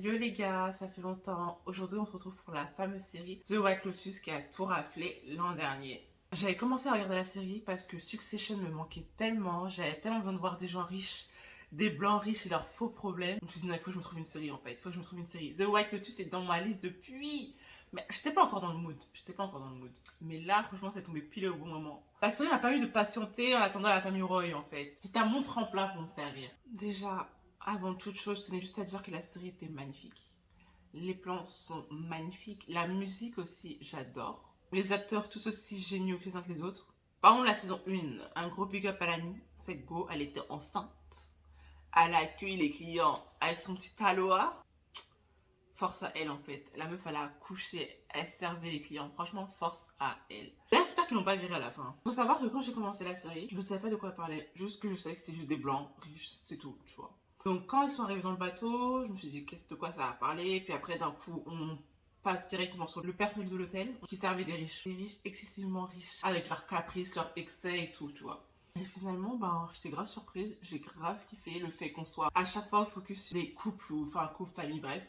Yo les gars, ça fait longtemps. Aujourd'hui, on se retrouve pour la fameuse série The White Lotus qui a tout raflé l'an dernier. J'avais commencé à regarder la série parce que Succession me manquait tellement. J'avais tellement besoin de voir des gens riches, des blancs riches et leurs faux problèmes. Je me suis dit, non, il faut que je me trouve une série en fait. Il faut que je me trouve une série. The White Lotus est dans ma liste depuis. Mais j'étais pas encore dans le mood. J'étais pas encore dans le mood. Mais là, franchement, c'est tombé pile au bon moment. La série m'a permis de patienter en attendant la famille Roy en fait. C'était un bon tremplin pour me faire rire. Déjà, avant toute chose, je tenais juste à dire que la série était magnifique. Les plans sont magnifiques. La musique aussi, j'adore. Les acteurs tous aussi géniaux que les uns que les autres. Par contre, la saison 1, un gros big up à Lani. Cette go, elle était enceinte. Elle a accueilli les clients avec son petit aloha. Force à elle en fait. La meuf, elle a accouché, elle servait les clients. Franchement, force à elle. J'espère qu'ils l'ont pas viré à la fin. Faut savoir que quand j'ai commencé la série, je ne savais pas de quoi elle parlait. Juste que je savais que c'était juste des blancs riches, c'est tout, tu vois. Donc quand ils sont arrivés dans le bateau, je me suis dit de quoi ça va parler. Puis après, d'un coup, on passe directement sur le personnel de l'hôtel qui servait des riches. Des riches excessivement riches. Avec leurs caprices, leurs excès et tout, tu vois. Et finalement, ben, j'étais grave surprise. J'ai grave kiffé le fait qu'on soit à chaque fois focus sur des couples ou enfin couple, famille, bref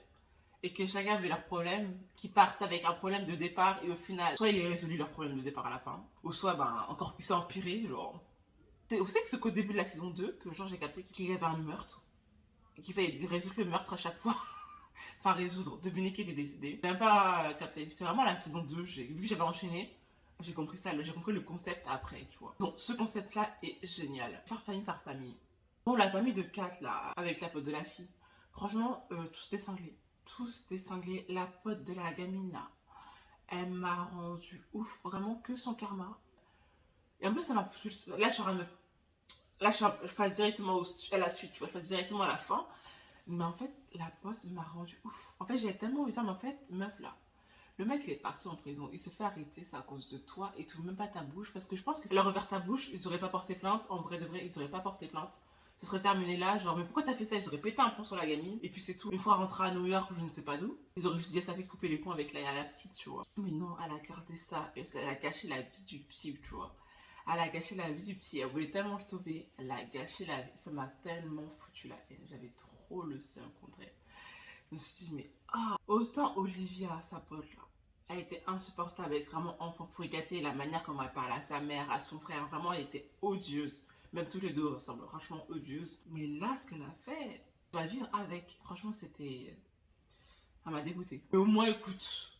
et que chacun avait leurs problèmes, qui partent avec un problème de départ et au final, soit il est résolu leur problème de départ à la fin, ou soit ben, encore plus empiré, genre. Vous savez que c'est qu'au début de la saison 2 que genre j'ai capté qu'il y avait un meurtre, et qu'il fallait résoudre le meurtre à chaque fois. Enfin résoudre, deviner qui était décédé. J'ai même pas capté, c'est vraiment la saison 2, vu que j'avais enchaîné, j'ai compris ça, j'ai compris le concept après, tu vois. Donc ce concept-là est génial. Faire famille par famille. Bon, la famille de Kat, là, avec la pote de la fille, franchement, tous des cinglés. Tous des cinglés. La pote de la gamine, là, elle m'a rendu ouf. Vraiment que son karma. Et en plus, ça m'a foutu. Là, je suis en train de- Là, je passe directement à la suite, tu vois. Je passe directement à la fin. Mais en fait, la pote m'a rendu ouf. En fait, j'ai tellement eu ça, mais en fait, meuf, là. Le mec, il est parti en prison. Il se fait arrêter, c'est à cause de toi. Et tu même pas ta bouche. Parce que je pense que si elle leur reverse sa bouche, ils auraient pas porté plainte. En vrai de vrai, ils auraient pas porté plainte. Ce serait terminé là. Genre, mais pourquoi t'as fait ça? Ils auraient pété un plomb sur la gamine. Et puis c'est tout. Une fois rentrée à New York ou je ne sais pas d'où, ils auraient juste dit à sa fille de couper les ponts avec la petite, tu vois. Mais non, elle a gardé ça. Et elle a gâché la vie du psy, tu vois. Elle a gâché la vie du psy. Elle voulait tellement le sauver. Elle a gâché la vie. Ça m'a tellement foutu la haine. J'avais trop le seum contre elle. Je me suis dit, mais autant Olivia, sa pote là, elle était insupportable, elle était vraiment enfant pour gâter la manière comment elle parlait à sa mère, à son frère, vraiment elle était odieuse. Même tous les deux ressemblent, franchement odieuse. Mais là, ce qu'elle a fait, je dois vivre avec. Franchement, c'était. Ça m'a dégoûté. Mais au moins, écoute,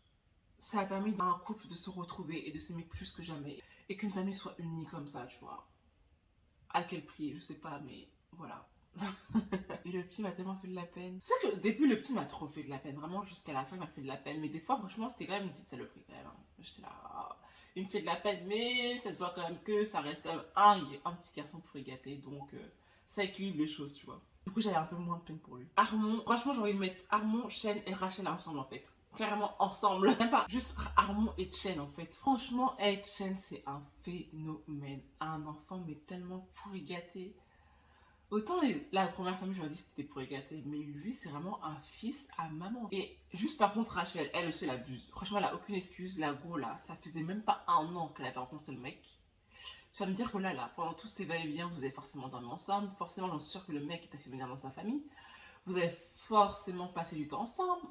ça a permis à un couple de se retrouver et de s'aimer plus que jamais. Et qu'une famille soit unie comme ça, tu vois. À quel prix, je sais pas, mais voilà. Et le petit m'a tellement fait de la peine. C'est que au début, le petit m'a trop fait de la peine. Vraiment, jusqu'à la fin, il m'a fait de la peine. Mais des fois, franchement, c'était quand même une petite saloperie quand même, hein. J'étais là, il me fait de la peine, mais ça se voit quand même que ça reste quand même un petit garçon pour y gâter. Donc, ça équilibre les choses, tu vois. Du coup, j'avais un peu moins de peine pour lui. Armand, franchement, j'ai envie de mettre Armand, Chen et Rachel ensemble en fait. Carrément ensemble. Même pas juste Armand et Chen en fait. Franchement, Chen, c'est un phénomène. Un enfant, mais tellement pourri gâté. Autant la première famille, je leur dis c'était pour les gâter, mais lui, c'est vraiment un fils à maman. Et juste par contre, Rachel, elle aussi, elle abuse. Franchement, elle a aucune excuse. La go, là, ça faisait même pas un an qu'elle avait rencontré le mec. Tu vas me dire que là, pendant tous ces va-et-vient, vous avez forcément dormi ensemble. Forcément, j'en suis sûre que le mec t'a fait venir dans sa famille. Vous avez forcément passé du temps ensemble.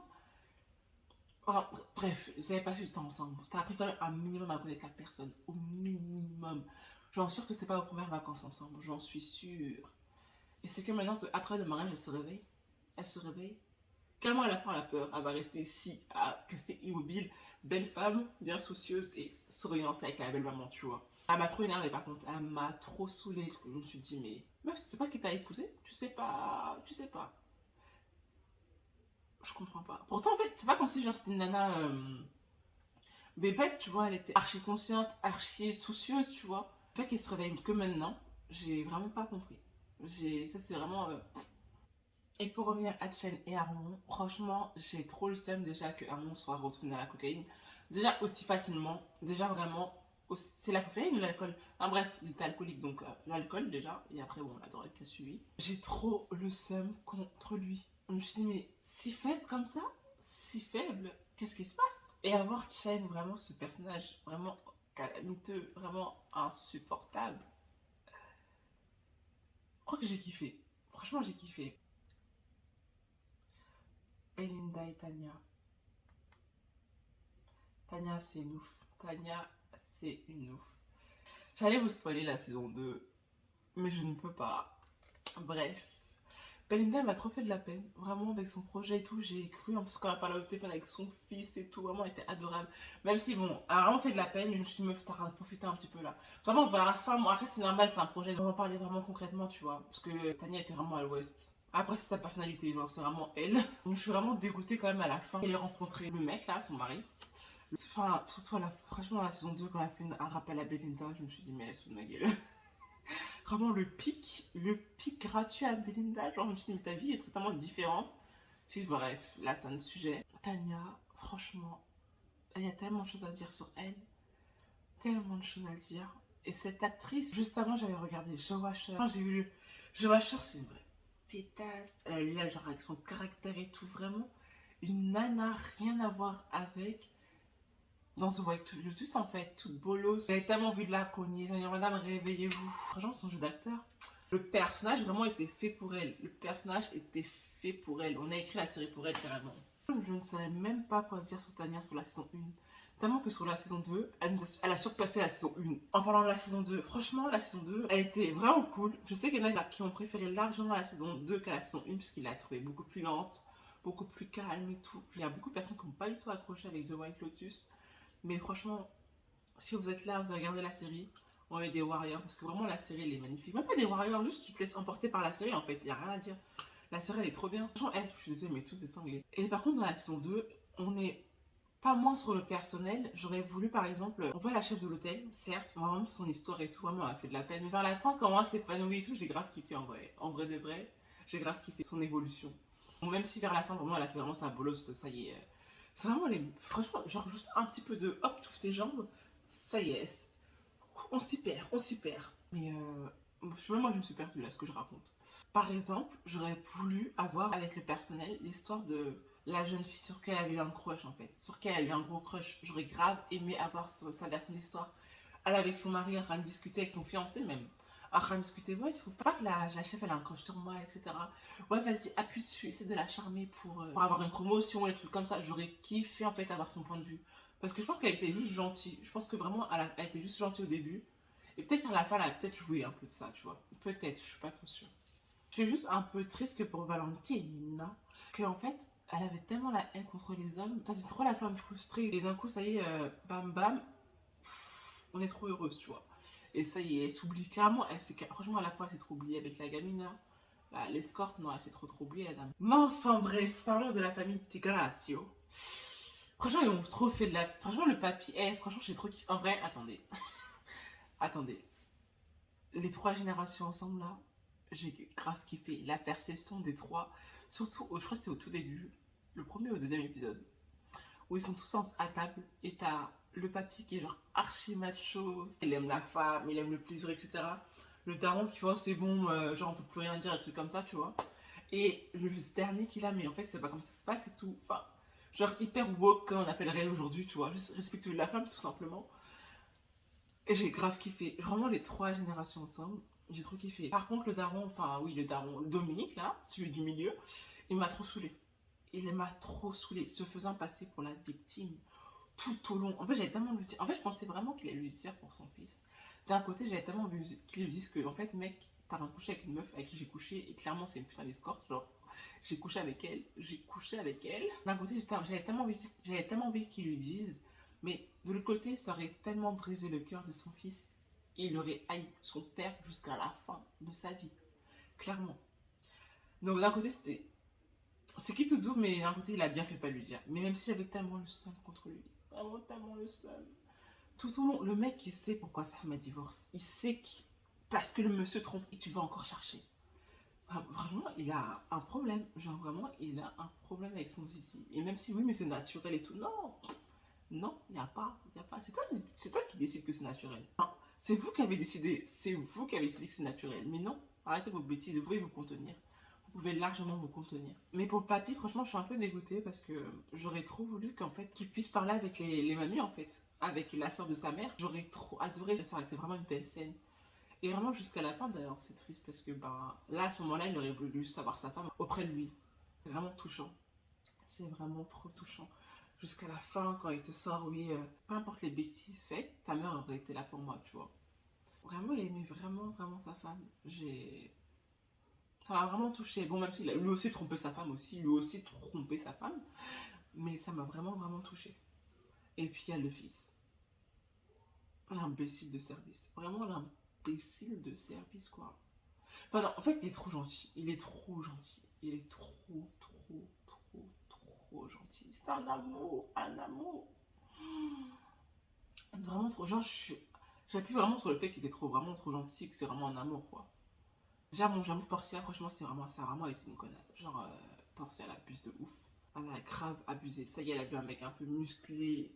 Enfin, bref, vous avez passé du temps ensemble. T'as appris quand même un minimum à connaître la personne. Au minimum. J'en suis sûre que c'était pas vos premières vacances ensemble. J'en suis sûre. Et c'est que maintenant qu'après le mariage, elle se réveille. Elle se réveille. Clairement, à la fin, elle a peur. Elle va rester ici, à rester immobile. Belle femme, bien soucieuse et souriante avec la belle maman, tu vois. Elle m'a trop énervée par contre. Elle m'a trop saoulée. Je me suis dit, mais meuf, tu sais pas qui t'a épousé? Tu sais pas. Tu sais pas. Je comprends pas. Pourtant, en fait, c'est pas comme si genre c'était une nana bébête, tu vois. Elle était archi consciente, archi soucieuse, tu vois. Le fait qu'elle se réveille que maintenant, j'ai vraiment pas compris. Ça, c'est vraiment. Et pour revenir à Chen et Armand, franchement, j'ai trop le seum déjà que Armand soit retourné à la cocaïne. Déjà aussi facilement, déjà vraiment, c'est la cocaïne ou l'alcool? Enfin bref, il était alcoolique, donc l'alcool déjà, et après bon, la drogue qui a suivi. J'ai trop le seum contre lui. Je me suis dit, mais si faible comme ça, si faible, qu'est-ce qui se passe? Et avoir Chen, vraiment ce personnage, vraiment calamiteux, vraiment insupportable. Je crois que j'ai kiffé. Franchement, j'ai kiffé. Belinda et Tania. Tania, c'est une ouf. Tania, c'est une ouf. J'allais vous spoiler la saison 2, mais je ne peux pas. Bref. Belinda m'a trop fait de la peine, vraiment avec son projet et tout, j'ai cru, parce qu'on a parlé au téléphone avec son fils et tout, vraiment elle était adorable. Même si bon, elle a vraiment fait de la peine, mais je me suis dit meuf, t'as profité un petit peu là. Vraiment vers la fin, moi après c'est normal, c'est un projet, on va en parler vraiment concrètement, tu vois, parce que Tania était vraiment à l'ouest. Après c'est sa personnalité, genre c'est vraiment elle. Donc je suis vraiment dégoûtée quand même à la fin. Elle a rencontré le mec là, son mari. Enfin, surtout franchement la saison 2 quand elle a fait un rappel à Belinda, je me suis dit mais elle se fout de ma gueule. Vraiment le pic gratuit à Belinda. Genre, je me suis dit, mais ta vie est totalement différente. Si, bref, là, c'est un sujet. Tania, franchement, il y a tellement de choses à dire sur elle. Tellement de choses à dire. Et cette actrice, juste avant, j'avais regardé Joe Washer. Quand j'ai vu Joe Washer, c'est une vraie pétasse. Elle est là, genre, avec son caractère et tout, vraiment. Une nana, rien à voir avec. Dans The White Lotus, en fait, toute bolos. J'avais tellement envie de la cogner. J'ai dit, madame, réveillez-vous. Franchement, son jeu d'acteur. Le personnage vraiment était fait pour elle. Le personnage était fait pour elle. On a écrit la série pour elle, carrément. Je ne savais même pas quoi dire sur Tania sur la saison 1. Tellement que sur la saison 2, elle a surpassé la saison 1. En parlant de la saison 2, franchement, la saison 2, elle était vraiment cool. Je sais qu'il y en a qui ont préféré largement la saison 2 qu'à la saison 1, puisqu'il l'a trouvée beaucoup plus lente, beaucoup plus calme et tout. Il y a beaucoup de personnes qui n'ont pas du tout accroché avec The White Lotus. Mais franchement, si vous êtes là, vous regardez la série, on est des Warriors, parce que vraiment la série elle est magnifique. Même pas des Warriors, juste tu te laisses emporter par la série en fait, il n'y a rien à dire. La série elle est trop bien. Franchement, je suis désolée, mais tous des cinglés. Et par contre, dans la saison 2, on est pas moins sur le personnel. J'aurais voulu par exemple, on voit la chef de l'hôtel, certes, vraiment son histoire et tout, vraiment elle a fait de la peine. Mais vers la fin, comment elle s'épanouit et tout, j'ai grave kiffé en vrai. En vrai de vrai, j'ai grave kiffé son évolution. Bon, même si vers la fin, vraiment, elle a fait vraiment sa bolosse, ça y est. C'est vraiment les. Franchement, genre juste un petit peu de hop, tu ouvres tes jambes, ça y est. On s'y perd, on s'y perd. Mais même moi, je me suis perdue là, ce que je raconte. Par exemple, j'aurais voulu avoir avec le personnel l'histoire de la jeune fille sur qui elle avait eu un crush en fait. Sur qui elle a eu un gros crush. J'aurais grave aimé avoir sa version d'histoire. Elle avec son mari en train de discuter, avec son fiancé même. En train de discuter, ouais, je trouve pas que la chef elle a un crush sur moi, etc. Ouais, vas-y, appuie dessus, essaie de la charmer pour avoir une promotion et des trucs comme ça. J'aurais kiffé en fait avoir son point de vue. Parce que je pense qu'elle était juste gentille. Je pense que vraiment elle était juste gentille au début. Et peut-être à la fin, elle a peut-être joué un peu de ça, tu vois. Peut-être, je suis pas trop sûre. Je suis juste un peu triste que pour Valentine, que en fait, elle avait tellement la haine contre les hommes. Ça faisait trop la femme frustrée. Et d'un coup, ça y est, bam bam, on est trop heureuse, tu vois. Et ça y est, elle s'oublie carrément. Franchement, à la fois, elle s'est trop oubliée avec la gamine. Hein. Bah, l'escorte, non, elle s'est trop oubliée, la dame. Mais enfin, bref, parlons de la famille Tigrasio. Franchement, ils m'ont trop fait de la. Franchement, le papy, franchement, j'ai trop kiffé. En vrai, attendez. Attendez. Les trois générations ensemble, là, j'ai grave kiffé. La perception des trois. Surtout, je crois que c'était au tout début, le premier ou le deuxième épisode, où ils sont tous à table et t'as le papy qui est genre archi macho, il aime la femme, il aime le plaisir, etc. Le daron qui fait oh, c'est bon, genre on peut plus rien dire, des trucs comme ça, tu vois. Et le dernier qu'il a, mais en fait c'est pas comme ça se passe et tout. Enfin, genre hyper woke, comme on appellerait aujourd'hui, tu vois. Juste respectueux de la femme, tout simplement. Et j'ai grave kiffé. Vraiment les trois générations ensemble, j'ai trop kiffé. Par contre, le daron, enfin oui, le daron, Dominique là, celui du milieu, il m'a trop saoulé. Il m'a trop saoulé, se faisant passer pour la victime tout au long. En fait, j'avais tellement envie de dire. En fait, je pensais vraiment qu'il allait lui dire pour son fils. D'un côté, j'avais tellement envie qu'il lui dise que, en fait, mec, t'as rien couché avec une meuf avec qui j'ai couché et clairement, c'est une putain d'escorte. Genre, j'ai couché avec elle, j'ai couché avec elle. D'un côté, j'avais tellement envie qu'il lui dise. Mais de l'autre côté, ça aurait tellement brisé le cœur de son fils. Il aurait haï son père jusqu'à la fin de sa vie. Clairement. Donc, d'un côté, c'était. C'est qui tout doux, mais d'un côté, il a bien fait pas lui dire. Mais même si j'avais tellement le seum contre lui. Vraiment tellement le seum. Tout au long, le mec, il sait pourquoi sa femme a divorce. Il sait parce que le monsieur trompe et tu vas encore chercher. Vraiment, il a un problème. Genre, vraiment, il a un problème avec son zizi. Et même si oui, mais c'est naturel et tout. Non, non, il n'y a pas. Y a pas. C'est toi qui décide que c'est naturel. Non, c'est vous qui avez décidé. C'est vous qui avez décidé que c'est naturel. Mais non, arrêtez vos bêtises. Vous pouvez vous contenir. Vous pouvez largement vous contenir. Mais pour le papy, franchement, je suis un peu dégoûtée parce que j'aurais trop voulu qu'en fait, qu'il puisse parler avec les mamies en fait. Avec la soeur de sa mère. J'aurais trop adoré. Ça aurait été vraiment une belle scène. Et vraiment jusqu'à la fin d'ailleurs, c'est triste parce que bah, là, à ce moment-là, il aurait voulu savoir sa femme auprès de lui. C'est vraiment touchant. C'est vraiment trop touchant. Jusqu'à la fin, quand il te sort, oui, peu importe les bêtises faites, ta mère aurait été là pour moi, tu vois. Vraiment, il aimait vraiment, vraiment sa femme. Ça m'a vraiment touché. Bon, même s'il a lui aussi trompé sa femme aussi, lui aussi trompé sa femme, mais ça m'a vraiment, vraiment touché. Et puis, il y a le fils. L'imbécile de service. Vraiment l'imbécile de service, quoi. Enfin, non, en fait, il est trop gentil. Il est trop gentil. Il est trop, trop, trop, trop gentil. C'est un amour, un amour. Vraiment trop. Genre, j'appuie vraiment sur le fait qu'il était trop, vraiment trop gentil, que c'est vraiment un amour, quoi. Déjà, bon, j'avoue, Portia, franchement, ça a vraiment été une connasse. Genre, Portia, elle abuse de ouf. Elle a grave abusé. Ça y est, elle a vu un mec un peu musclé.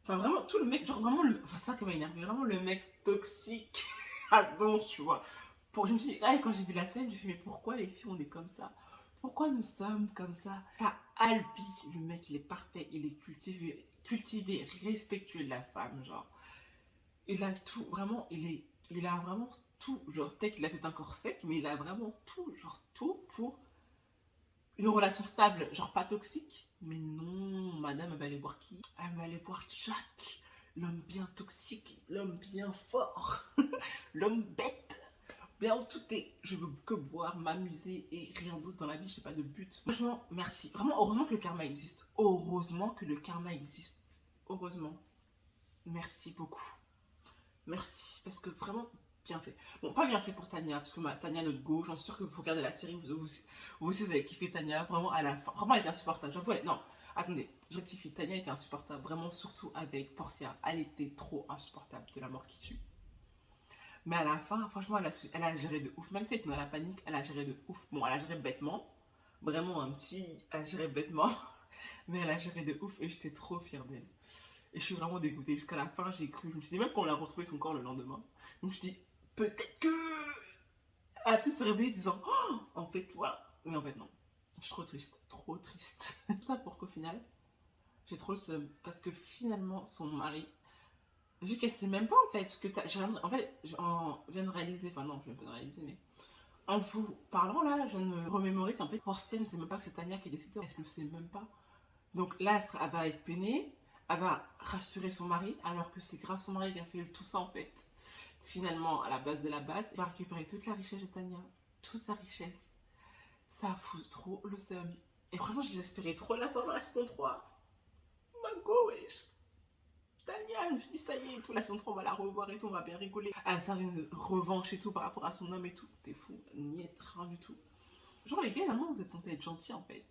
Enfin, vraiment, tout le mec, genre, vraiment, enfin, ça qui m'a énervé, vraiment le mec toxique à donf, tu vois. Je me suis dit, ah, quand j'ai vu la scène, je me suis dit, mais pourquoi les filles, on est comme ça? Pourquoi nous sommes comme ça? T'as Albi, le mec, il est parfait, il est cultivé, respectueux de la femme, genre. Il a tout, vraiment, il a vraiment tout. Genre, peut-être qu'il a fait un corps sec, mais il a vraiment tout, genre tout pour une relation stable, genre pas toxique. Mais non, madame, elle va aller voir qui? Elle va aller voir Jack, l'homme bien toxique, l'homme bien fort, l'homme bête. Bien, tout est, je veux que boire, m'amuser et rien d'autre dans la vie, je n'ai pas de but. Franchement, merci. Vraiment, heureusement que le karma existe. Heureusement que le karma existe. Heureusement. Merci beaucoup. Merci, parce que vraiment, bien fait. Bon, pas bien fait pour Tania, parce que Tania, notre go, j'en suis sûre que vous regardez la série, vous aussi, vous avez kiffé Tania, vraiment, à la fin. Vraiment, elle était insupportable. J'avoue, non, attendez, je rectifie. Tania était insupportable, vraiment, surtout avec Portia. Elle était trop insupportable de la mort qui tue. Mais à la fin, franchement, elle a géré de ouf. Même si elle était dans la panique, elle a géré de ouf. Bon, elle a géré bêtement. Vraiment un petit. Elle a géré bêtement. Mais elle a géré de ouf et j'étais trop fière d'elle. Et je suis vraiment dégoûtée. Jusqu'à la fin, j'ai cru. Je me suis dit, même quand on a retrouvé son corps le lendemain, je me suis dit, peut-être que. Elle a pu se réveiller en disant, oh, en fait, voilà. Mais en fait, non. Je suis trop triste. Trop triste. Tout ça pour qu'au final, j'ai trop le seum. Parce que finalement, son mari, vu qu'elle sait même pas en fait, parce que en fait, je viens de réaliser, enfin non, je viens pas de réaliser, mais en vous parlant là, je viens de me remémorer qu'en fait, Portia ne sait même pas que c'est Tania qui est décédée, elle ne le sait même pas. Donc là, elle va être peinée, elle va rassurer son mari, alors que c'est grave son mari qui a fait tout ça en fait. Finalement, à la base de la base, il va récupérer toute la richesse de Tania, toute sa richesse. Ça fout trop le seum. Et vraiment, je désespérais trop la fin de la saison 3. My go, wesh. Tania, je me suis dit, ça y est, tout, la saison 3, on va la revoir et tout, on va bien rigoler. Elle va faire une revanche et tout par rapport à son homme et tout. T'es fou, n'y être rien du tout. Genre, les gars, normalement, vous êtes censés être gentils en fait.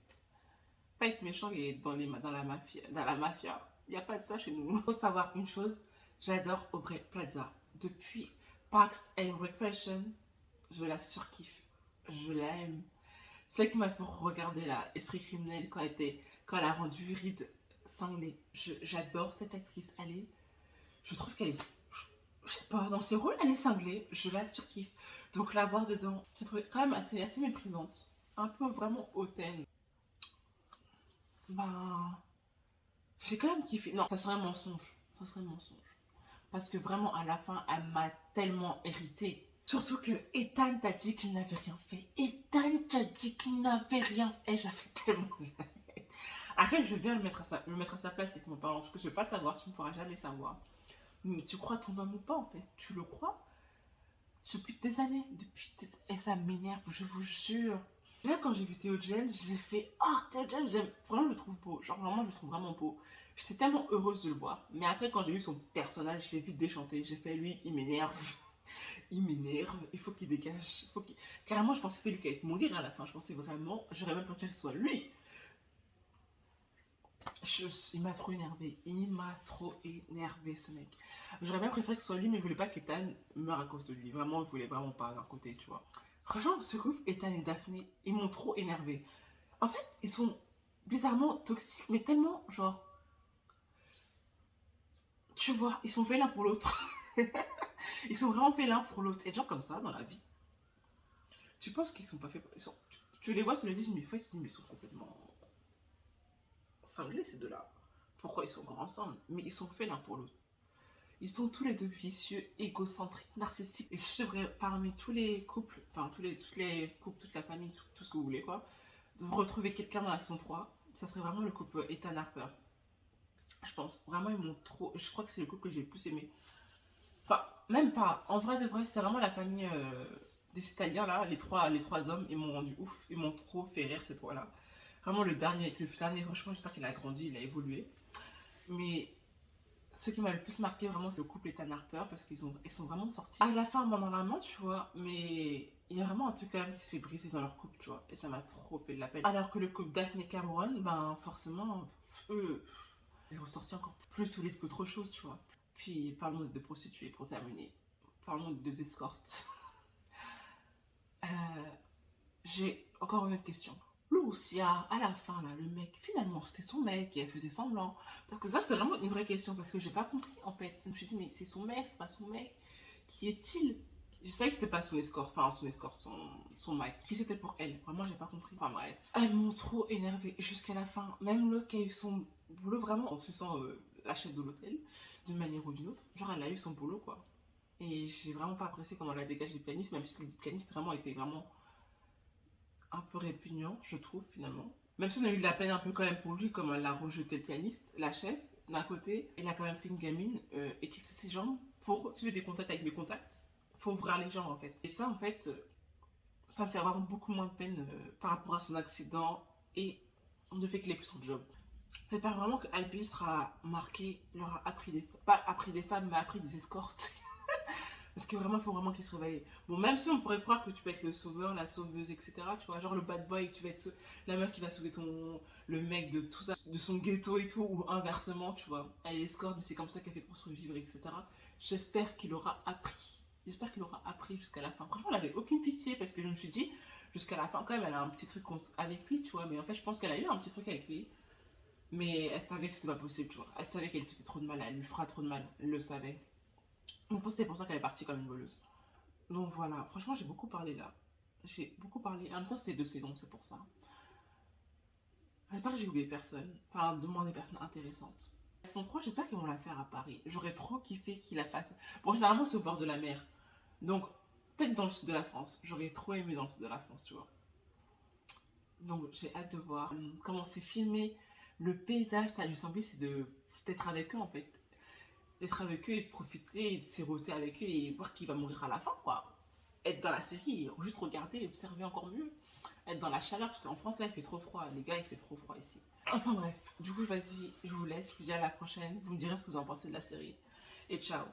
Pas être méchant et être dans la mafia. Dans la mafia. Il n'y a pas de ça chez nous. Faut savoir une chose, j'adore Aubrey Plaza. Depuis Parks and Recreation, je la surkiffe. Je l'aime. C'est elle qui m'a fait regarder là, Esprit criminel quand elle a rendu Reed cinglé. J'adore cette actrice. Je trouve qu'elle est, je sais pas, dans ses rôles, elle est cinglée. Je la surkiffe. Donc la voir dedans, je trouvais quand même assez méprisante. Un peu vraiment hautaine. Bah, j'ai quand même kiffé. Non, ça serait un mensonge. Ça serait un mensonge. Parce que vraiment, à la fin, elle m'a tellement irritée. Surtout que Ethan t'a dit qu'il n'avait rien fait. Ethan t'a dit qu'il n'avait rien fait. J'avais tellement rien fait. Après, je veux bien le mettre à sa place, techniquement parlant. Parce que je ne veux pas savoir, tu ne pourras jamais savoir. Mais tu crois ton homme ou pas, en fait? Tu le crois? Depuis des années. Et ça m'énerve, je vous jure. Déjà, quand j'ai vu Théo James, j'ai fait oh, Théo James, j'aime. Vraiment, je le trouve beau. Genre, vraiment, je le trouve vraiment beau. J'étais tellement heureuse de le voir. Mais après, quand j'ai vu son personnage, j'ai vite déchanté. J'ai fait lui, il m'énerve. Il m'énerve. Il faut qu'il dégage. Carrément, je pensais que c'est lui qui allait mourir à la fin. Je pensais vraiment. J'aurais même préféré que ce soit lui. Il m'a trop énervé. Il m'a trop énervé, ce mec. J'aurais même préféré que ce soit lui, mais je voulais pas qu'Ethan meure à cause de lui. Vraiment, je voulais vraiment pas d'un côté, tu vois. Franchement, ce couple, Ethan et Daphné, ils m'ont trop énervé. En fait, ils sont bizarrement toxiques, mais tellement genre. Tu vois, ils sont faits l'un pour l'autre. Ils sont vraiment faits l'un pour l'autre. Et des gens comme ça dans la vie, tu penses qu'ils sont pas faits. Tu les vois, tu les dis, mais en fait, tu dis, mais ils sont complètement cinglés ces deux-là. Pourquoi ils sont encore ensemble? Mais ils sont faits l'un pour l'autre. Ils sont tous les deux vicieux, égocentriques, narcissiques. Et je devrais, parmi tous les couples, enfin, toutes les couples, toute la famille, tout ce que vous voulez, quoi, de retrouver quelqu'un dans la saison 3, ça serait vraiment le couple Ethan Harper. Je pense. Vraiment, ils m'ont trop. Je crois que c'est le couple que j'ai le plus aimé. Enfin, même pas. En vrai de vrai, c'est vraiment la famille des Italiens là, les trois hommes, ils m'ont rendu ouf. Ils m'ont trop fait rire ces trois-là. Vraiment le dernier avec le dernier, franchement, j'espère qu'il a grandi, il a évolué. Mais ce qui m'a le plus marqué vraiment, c'est le couple Ethan Harper parce ils sont vraiment sortis à la fin main dans la main, tu vois. Mais il y a vraiment un truc quand même qui se fait briser dans leur couple, tu vois. Et ça m'a trop fait de la peine. Alors que le couple Daphne et Cameron, ben forcément, eux, ils sont sortis encore plus solides qu'autre chose, tu vois. Puis parlons de prostituées pour terminer. Parlons de deux escortes. Euh, J'ai encore une autre question. Lucia, à la fin, là, le mec, finalement, c'était son mec et elle faisait semblant. Parce que ça, c'est vraiment une vraie question parce que j'ai pas compris en fait. Je me suis dit, mais c'est son mec, c'est pas son mec. Qui est-il? Je savais que c'était pas son escorte, enfin son escorte, son mec. Qui c'était pour elle? Vraiment, j'ai pas compris. Enfin bref. Elles m'ont trop énervée jusqu'à la fin. Même l'autre qui a eu son boulot, vraiment, on se sent la chef de l'hôtel, d'une manière ou d'une autre. Genre, elle a eu son boulot, quoi. Et j'ai vraiment pas apprécié comment elle a dégagé le pianiste, même si le pianiste vraiment était vraiment un peu répugnant, je trouve, finalement. Même si on a eu de la peine un peu quand même pour lui, comme elle a rejeté le pianiste, la chef, d'un côté, elle a quand même fait une gamine et qui ses jambes pour, si j'ai des contacts avec mes contacts, faut ouvrir les jambes en fait. Et ça, en fait, ça me fait vraiment beaucoup moins de peine par rapport à son accident et le fait qu'il ait plus son job. J'espère vraiment que Alpi sera marqué, il aura appris des, pas appris des femmes, mais appris des escortes. Parce que vraiment, il faut vraiment qu'il se réveille. Bon, même si on pourrait croire que tu peux être le sauveur, la sauveuse, etc. Tu vois, genre le bad boy, tu vas être la meuf qui va sauver le mec de tout ça, de son ghetto et tout, ou inversement, tu vois. Elle est escorte, mais c'est comme ça qu'elle fait pour survivre, etc. J'espère qu'il aura appris. J'espère qu'il aura appris jusqu'à la fin. Franchement, elle avait aucune pitié parce que je me suis dit, jusqu'à la fin, quand même, elle a un petit truc avec lui, tu vois. Mais en fait, je pense qu'elle a eu un petit truc avec lui. Mais elle savait que c'était pas possible, tu vois. Elle savait qu'elle lui faisait trop de mal, elle lui fera trop de mal. Elle le savait. Donc, c'est pour ça qu'elle est partie comme une voleuse. Donc voilà, franchement, j'ai beaucoup parlé là. J'ai beaucoup parlé. En même temps, c'était 2 saisons, c'est pour ça. J'espère que j'ai oublié personne. Enfin, demandé des personnes intéressantes. Saison 3, j'espère qu'ils vont la faire à Paris. J'aurais trop kiffé qu'ils la fassent. Bon, généralement, c'est au bord de la mer. Donc, peut-être dans le sud de la France. J'aurais trop aimé dans le sud de la France, tu vois. Donc, j'ai hâte de voir comment c'est filmé. Le paysage, t'as du semblé, c'est d'être avec eux en fait. D'être avec eux et de profiter et de siroter avec eux et voir qui va mourir à la fin, quoi. Être dans la série, juste regarder et observer encore mieux. Être dans la chaleur, parce qu'en France, là, il fait trop froid. Les gars, il fait trop froid ici. Enfin bref, du coup, vas-y, je vous laisse. Je vous dis à la prochaine. Vous me direz ce que vous en pensez de la série. Et ciao.